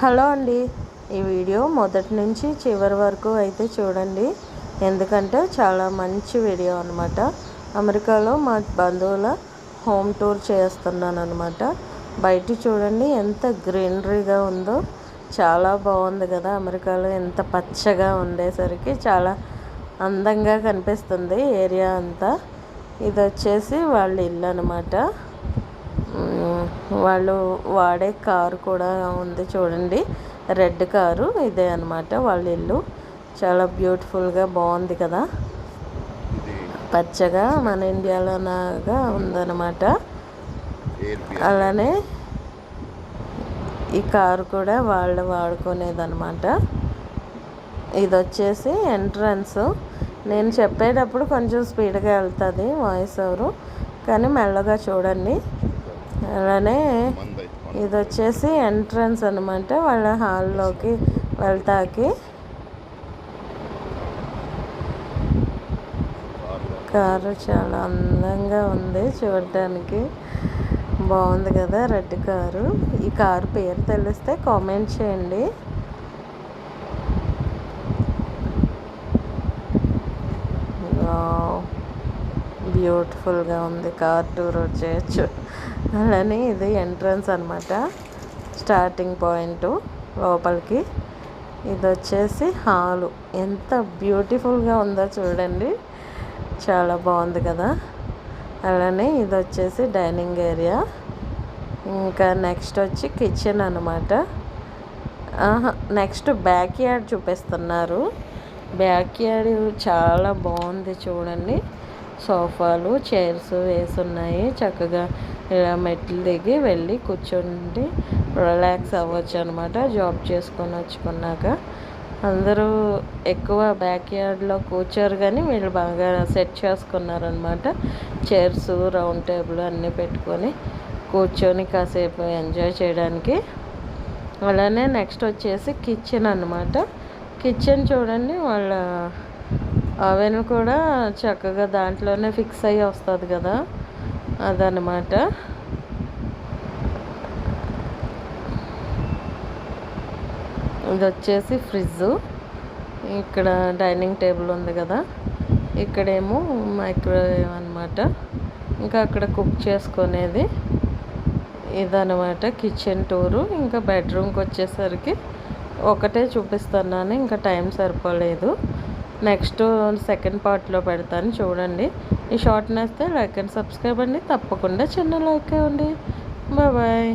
Hello అండి. ఈ video మొదటి నుంచి చివరి వరకు అయితే చూడండి, ఎందుకంటే చాలా మంచి వీడియో అనమాట. అమెరికాలో మా బంధువుల హోమ్ టూర్ చేస్తున్నాను అనమాట. బయట చూడండి ఎంత గ్రీనరీగా ఉందో, చాలా బాగుంది కదా. అమెరికాలో ఎంత పచ్చగా ఉండేసరికి చాలా అందంగా కనిపిస్తుంది ఏరియా అంతా. ఇది వచ్చేసి వాళ్ళ ఇల్లు అనమాట. వాళ్ళు వాడే కారు కూడా ఉంది చూడండి, రెడ్ కారు. ఇదే అనమాట వాళ్ళ ఇల్లు. చాలా బ్యూటిఫుల్గా బాగుంది కదా, పచ్చగా మన ఇండియాలోలాగా ఉందన్నమాట. అలానే ఈ కారు కూడా వాళ్ళు వాడుకునేది అనమాట. ఇది వచ్చేసి ఎంట్రన్స్. నేను చెప్పేటప్పుడు కొంచెం స్పీడ్గా వెళ్తుంది వాయిస్ ఓవరు, కానీ మెల్లగా చూడండి. అలానే ఇది వచ్చేసి ఎంట్రన్స్ అనమాట వాళ్ళ హాల్లోకి వెళ్తాకి. కారు చాలా అందంగా ఉంది చూడటానికి, బాగుంది కదా రెడ్ కారు. ఈ కారు పేరు తెలిస్తే కామెంట్ చేయండి. బ్యూటిఫుల్గా ఉంది, కార్ టూర్ వచ్చేయచ్చు. అలానే ఇది ఎంట్రన్స్ అనమాట, స్టార్టింగ్ పాయింట్ లోపలికి. ఇది వచ్చేసి హాలు. ఎంత బ్యూటిఫుల్గా ఉందో చూడండి, చాలా బాగుంది కదా. అలానే ఇది వచ్చేసి డైనింగ్ ఏరియా. ఇంకా నెక్స్ట్ వచ్చి కిచెన్ అనమాట. నెక్స్ట్ బ్యాక్ యార్డ్ చూపిస్తున్నారు. బ్యాక్ యార్డ్ చాలా బాగుంది చూడండి. సోఫాలు, చైర్స్ వేసున్నాయి. చక్కగా ఇలా మెట్లు దిగి వెళ్ళి కూర్చోండి, రిలాక్స్ అవ్వచ్చు అనమాట. జాబ్ చేసుకొని వచ్చుకున్నాక అందరూ ఎక్కువ బ్యాక్ యార్డ్లో కూర్చోరు, కానీ వీళ్ళు బాగా సెట్ చేసుకున్నారనమాట. చైర్స్, రౌండ్ టేబుల్ అన్నీ పెట్టుకొని కూర్చొని కాసేపు ఎంజాయ్ చేయడానికి. అలానే నెక్స్ట్ వచ్చేసి కిచెన్ అనమాట. కిచెన్ చూడండి, వాళ్ళ అవెన్ కూడా చక్కగా దాంట్లోనే ఫిక్స్ అయ్యి వస్తుంది కదా, అదనమాట. ఇది వచ్చేసి ఫ్రిడ్జ్. ఇక్కడ డైనింగ్ టేబుల్ ఉంది కదా, ఇక్కడేమో మైక్రోవేవ్ అనమాట. ఇంకా అక్కడ కుక్ చేసుకునేది ఇదనమాట కిచెన్ టూరు. ఇంకా బెడ్రూమ్కి వచ్చేసరికి ఒకటే చూపిస్తున్నాను, ఇంకా టైం సరిపోలేదు. నెక్స్ట్ సెకండ్ పార్ట్లో పెడతాను చూడండి. ఈ షార్ట్ నచ్చితే లైక్ అండ్ సబ్స్క్రైబ్ అండి, తప్పకుండా చిన్న లైక్ ఇవ్వండి. బాయ్.